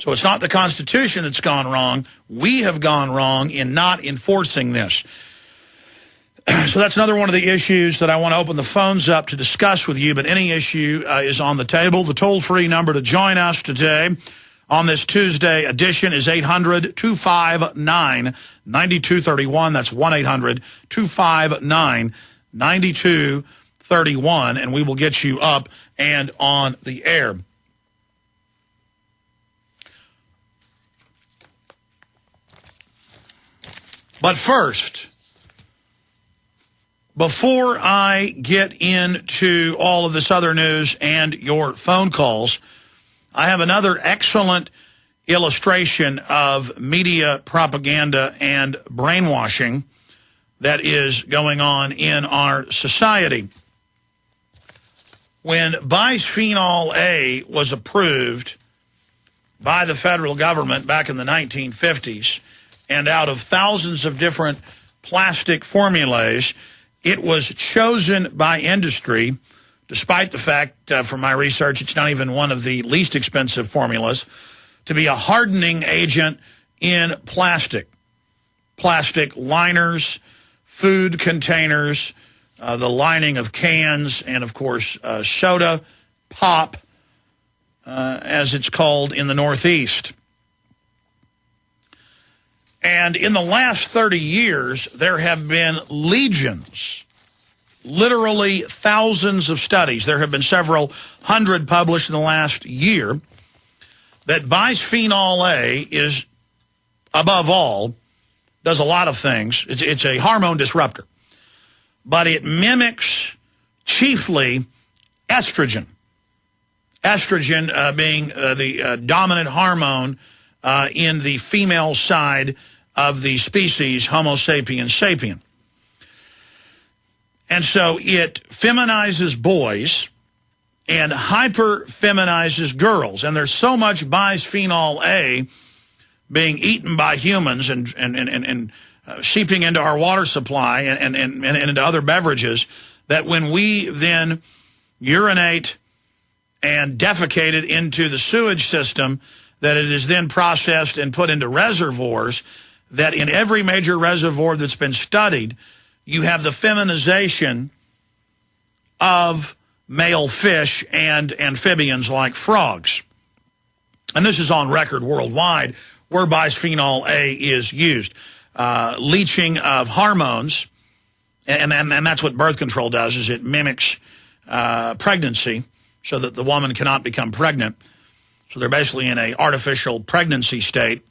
So it's not the Constitution that's gone wrong. We have gone wrong in not enforcing this. So that's another one of the issues that I want to open the phones up to discuss with you, but any issue is on the table. The toll-free number to join us today on this Tuesday edition is 800-259-9231. That's 1-800-259-9231, and we will get you up and on the air. But first, before I get into all of this other news and your phone calls, I have another excellent illustration of media propaganda and brainwashing that is going on in our society. When bisphenol A was approved by the federal government back in the 1950s, and out of thousands of different plastic formulas, it was chosen by industry, despite the fact, from my research, it's not even one of the least expensive formulas, to be a hardening agent in plastic. Plastic liners, food containers, the lining of cans, and, of course, soda, pop, as it's called in the Northeast. And in the last 30 years, there have been legions, literally thousands of studies. There have been several hundred published in the last year that bisphenol A is, above all, does a lot of things. It's a hormone disruptor. But it mimics chiefly estrogen. Estrogen being the dominant hormone in the female side of the species Homo sapiens sapien. And so it feminizes boys and hyper-feminizes girls. And there's so much bisphenol A being eaten by humans and seeping into our water supply and into other beverages that when we then urinate and defecate it into the sewage system, that it is then processed and put into reservoirs, that in every major reservoir that's been studied, you have the feminization of male fish and amphibians like frogs. And this is on record worldwide where bisphenol A is used. Leaching of hormones, and that's what birth control does, is it mimics pregnancy so that the woman cannot become pregnant. So they're basically in an artificial pregnancy state.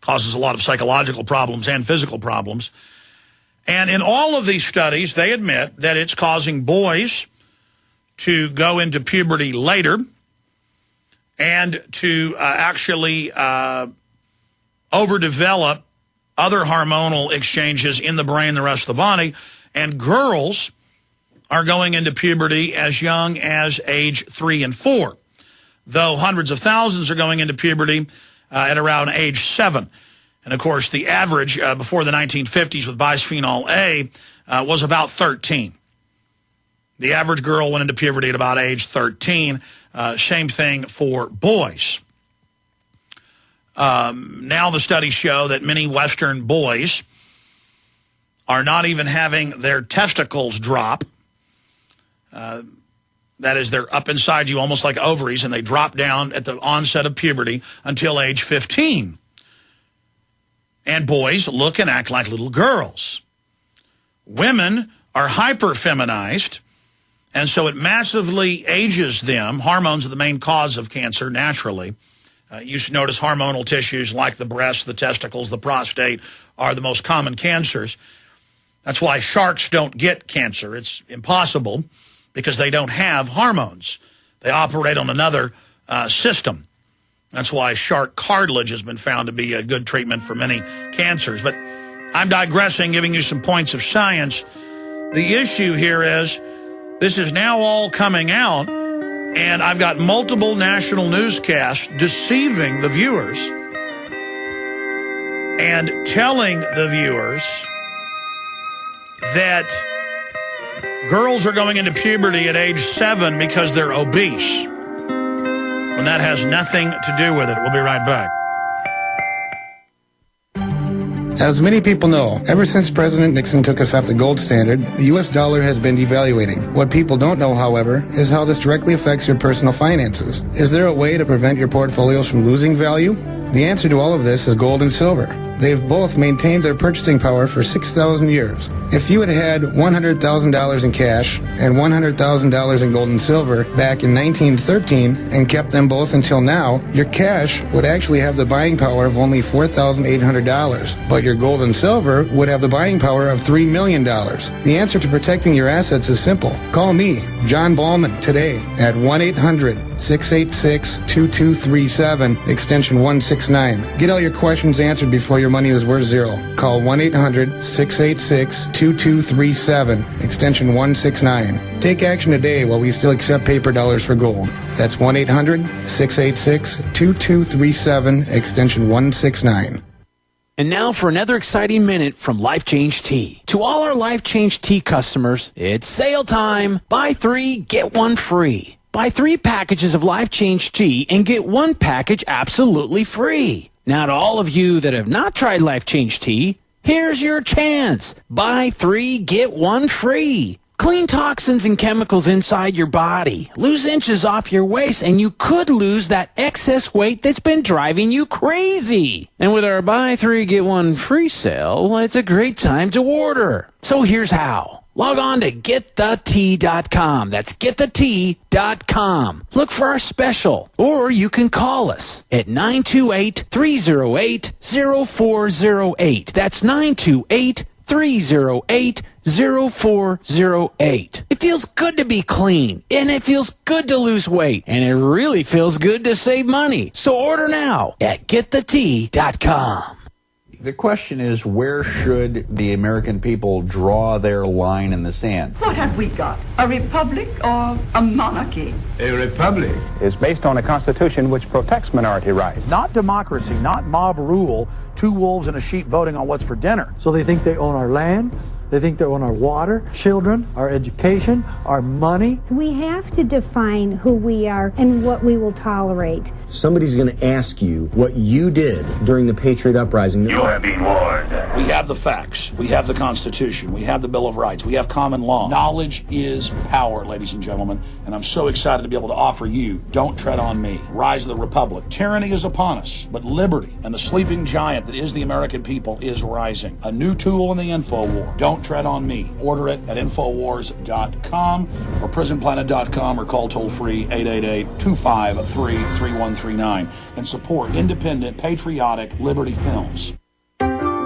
Causes a lot of psychological problems and physical problems. And in all of these studies, they admit that it's causing boys to go into puberty later and to actually overdevelop other hormonal exchanges in the brain, the rest of the body. And girls are going into puberty as young as age 3 and 4, though hundreds of thousands are going into puberty at around age 7. And, of course, the average before the 1950s with bisphenol A was about 13. The average girl went into puberty at about age 13. Same thing for boys. Now the studies show that many Western boys are not even having their testicles drop. That is, they're up inside you almost like ovaries, and they drop down at the onset of puberty until age 15. And boys look and act like little girls. Women are hyper-feminized, and so it massively ages them. Hormones are the main cause of cancer, naturally. You should notice hormonal tissues like the breast, the testicles, the prostate are the most common cancers. That's why sharks don't get cancer. It's impossible, because they don't have hormones. They operate on another system. That's why shark cartilage has been found to be a good treatment for many cancers. But I'm digressing, giving you some points of science. The issue here is this is now all coming out, and I've got multiple national newscasts deceiving the viewers and telling the viewers that girls are going into puberty at age 7 because they're obese. when that has nothing to do with it. We'll be right back. As many people know, ever since President Nixon took us off the gold standard, the U.S. dollar has been devaluating. What people don't know, however, is how this directly affects your personal finances. Is there a way to prevent your portfolios from losing value? The answer to all of this is gold and silver. They've both maintained their purchasing power for 6,000 years. If you had had $100,000 in cash and $100,000 in gold and silver back in 1913 and kept them both until now, your cash would actually have the buying power of only $4,800, but your gold and silver would have the buying power of $3 million. The answer to protecting your assets is simple. Call me, John Ballman, today at 1-800-686-2237, extension 169. Get all your questions answered before your money is worth zero. Call 1-800-686-2237, extension 169. Take action today while we still accept paper dollars for gold. That's 1-800-686-2237, extension 169. And now for another exciting minute from Life Change Tea. To all our Life Change Tea customers, it's sale time. Buy 3, get 1 free. Buy 3 packages of Life Change Tea and get 1 package absolutely free. Now to all of you that have not tried Life Change Tea, here's your chance. Buy 3, get 1 free. Clean toxins and chemicals inside your body. Lose inches off your waist, and you could lose that excess weight that's been driving you crazy. And with our buy 3, get 1 free sale, it's a great time to order. So here's how. Log on to getthetea.com. That's getthetea.com. Look for our special, or you can call us at 928-308-0408. That's 928-308-0408. It feels good to be clean, and it feels good to lose weight, and it really feels good to save money. So order now at getthetea.com. The question is, where should the American people draw their line in the sand? What have we got? A republic or a monarchy? A republic is based on a constitution which protects minority rights. Not democracy, not mob rule, 2 wolves and a sheep voting on what's for dinner. So they think they own our land, they think they own our water, children, our education, our money. We have to define who we are and what we will tolerate. Somebody's going to ask you what you did during the Patriot Uprising. You have been warned. We have the facts. We have the Constitution. We have the Bill of Rights. We have common law. Knowledge is power, ladies and gentlemen, and I'm so excited to be able to offer you Don't Tread on Me. Rise of the Republic. Tyranny is upon us, but liberty and the sleeping giant that is the American people is rising. A new tool in the info war. Don't Tread on Me. Order it at Infowars.com or PrisonPlanet.com or call toll-free 888-253-3139 and support independent, patriotic Liberty films.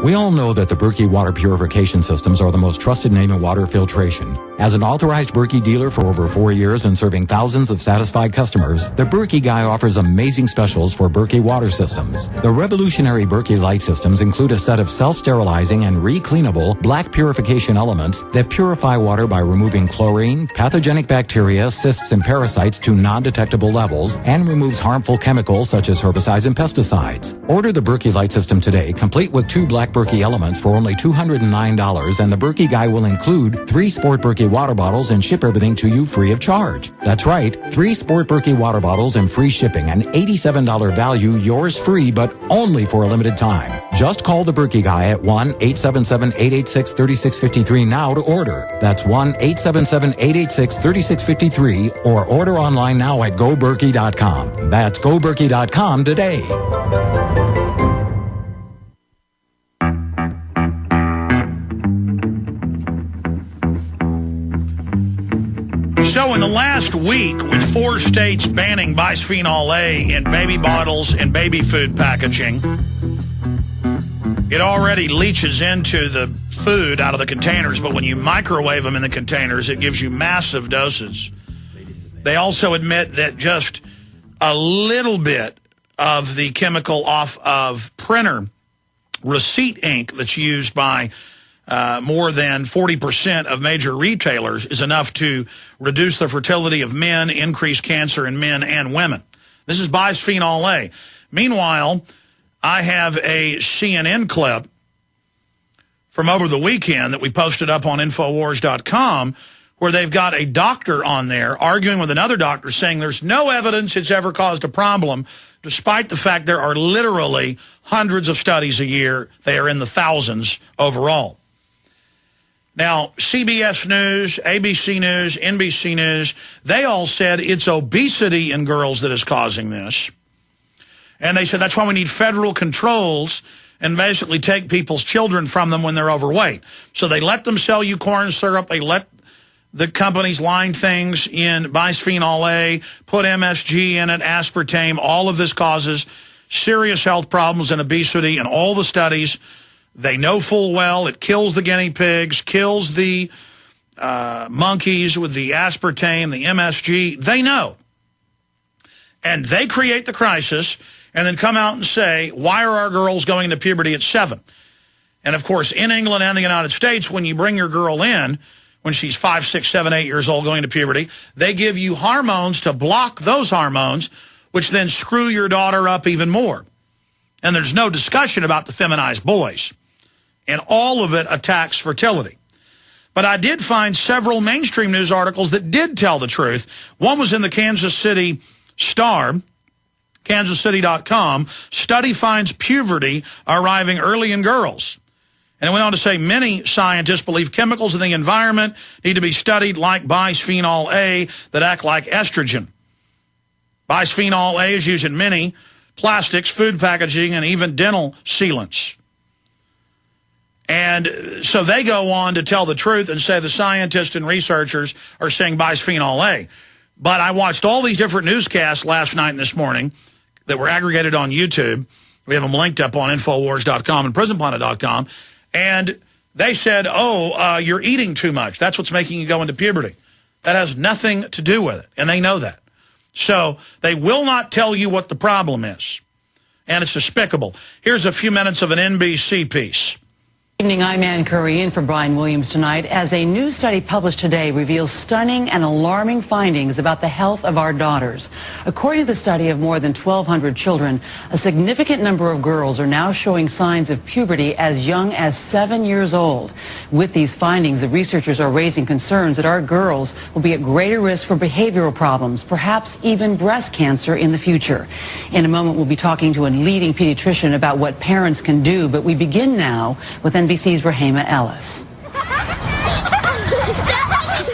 We all know that the Berkey water purification systems are the most trusted name in water filtration. As an authorized Berkey dealer for over 4 years and serving thousands of satisfied customers, the Berkey Guy offers amazing specials for Berkey water systems. The revolutionary Berkey Light systems include a set of self-sterilizing and re-cleanable black purification elements that purify water by removing chlorine, pathogenic bacteria, cysts, and parasites to non-detectable levels, and removes harmful chemicals such as herbicides and pesticides. Order the Berkey Light system today, complete with 2 black Berkey elements for only $209, and the Berkey Guy will include 3 Sport Berkey water bottles and ship everything to you free of charge. That's right, 3 Sport Berkey water bottles and free shipping, an $87 value, yours free, but only for a limited time. Just call the Berkey Guy at 1-877-886-3653 now to order. That's 1-877-886-3653, or order online now at GoBerkey.com. That's GoBerkey.com today. So in the last week, with 4 states banning bisphenol A in baby bottles and baby food packaging, it already leaches into the food out of the containers, but when you microwave them in the containers, it gives you massive doses. They also admit that just a little bit of the chemical off of printer receipt ink that's used by more than 40% of major retailers is enough to reduce the fertility of men, increase cancer in men and women. This is bisphenol A. Meanwhile, I have a CNN clip from over the weekend that we posted up on Infowars.com where they've got a doctor on there arguing with another doctor saying there's no evidence it's ever caused a problem, despite the fact there are literally hundreds of studies a year. They are in the thousands overall. Now, CBS News, ABC News, NBC News, they all said it's obesity in girls that is causing this. And they said that's why we need federal controls and basically take people's children from them when they're overweight. So they let them sell you corn syrup. They let the companies line things in bisphenol A, put MSG in it, aspartame. All of this causes serious health problems and obesity, and all the studies, they know full well it kills the guinea pigs, kills the monkeys with the aspartame, the MSG. They know. And they create the crisis and then come out and say, why are our girls going into puberty at 7? And, of course, in England and the United States, when you bring your girl in, when she's 5, 6, 7, 8 years old going to puberty, they give you hormones to block those hormones, which then screw your daughter up even more. And there's no discussion about the feminized boys. And all of it attacks fertility. But I did find several mainstream news articles that did tell the truth. One was in the Kansas City Star, kansascity.com. Study finds puberty arriving early in girls. And it went on to say many scientists believe chemicals in the environment need to be studied like bisphenol A that act like estrogen. Bisphenol A is used in many plastics, food packaging, and even dental sealants. And so they go on to tell the truth and say the scientists and researchers are saying bisphenol A. But I watched all these different newscasts last night and this morning that were aggregated on YouTube. We have them linked up on Infowars.com and PrisonPlanet.com. And they said, you're eating too much. That's what's making you go into puberty. That has nothing to do with it, and they know that. So they will not tell you what the problem is, and it's despicable. Here's a few minutes of an NBC piece. Good evening, I'm Ann Curry in for Brian Williams tonight as a new study published today reveals stunning and alarming findings about the health of our daughters. According to the study of more than 1,200 children, a significant number of girls are now showing signs of puberty as young as 7 years old. With these findings, the researchers are raising concerns that our girls will be at greater risk for behavioral problems, perhaps even breast cancer in the future. In a moment, we'll be talking to a leading pediatrician about what parents can do, but we begin now with NBC's Rahema Ellis.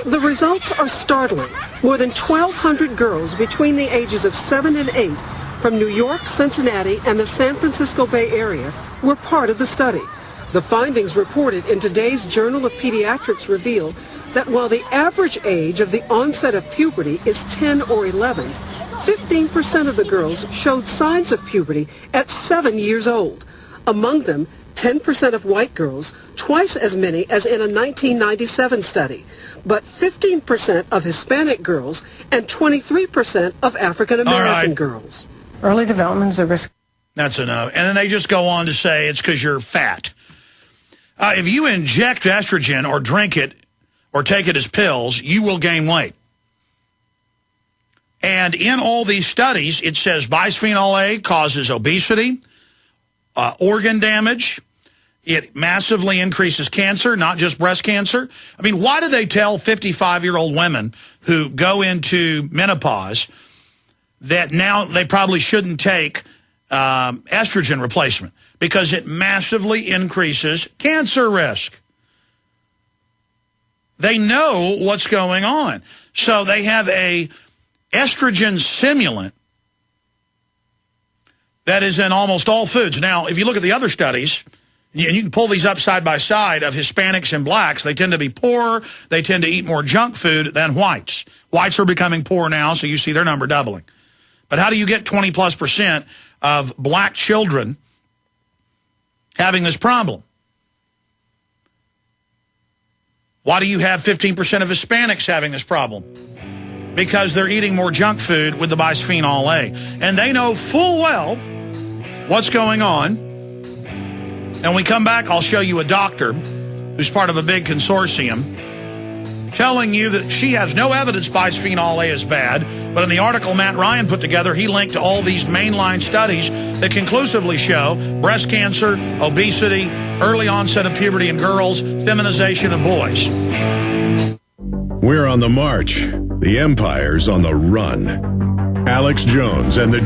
The results are startling. More than 1,200 girls between the ages of 7 and 8 from New York, Cincinnati, and the San Francisco Bay Area were part of the study. The findings reported in today's Journal of Pediatrics reveal that while the average age of the onset of puberty is 10 or 11, 15% of the girls showed signs of puberty at 7 years old. Among them, 10% of white girls, twice as many as in a 1997 study, but 15% of Hispanic girls and 23% of African-American girls. Early development is a risk. That's enough. And then they just go on to say it's because you're fat. If you inject estrogen or drink it or take it as pills, you will gain weight. And in all these studies, it says bisphenol A causes obesity, organ damage. It massively increases cancer, not just breast cancer. I mean, why do they tell 55-year-old women who go into menopause that now they probably shouldn't take estrogen replacement? Because it massively increases cancer risk. They know what's going on. So they have a estrogen simulant that is in almost all foods. Now, if you look at the other studies, and you can pull these up side by side of Hispanics and blacks, they tend to be poorer. They tend to eat more junk food than whites. Whites are becoming poor now, so you see their number doubling. But how do you get 20+% of black children having this problem? Why do you have 15% of Hispanics having this problem? Because they're eating more junk food with the bisphenol A. And they know full well what's going on. And when we come back, I'll show you a doctor who's part of a big consortium telling you that she has no evidence bisphenol A is bad. But in the article Matt Ryan put together, he linked to all these mainline studies that conclusively show breast cancer, obesity, early onset of puberty in girls, feminization of boys. We're on the march. The empire's on the run. Alex Jones and the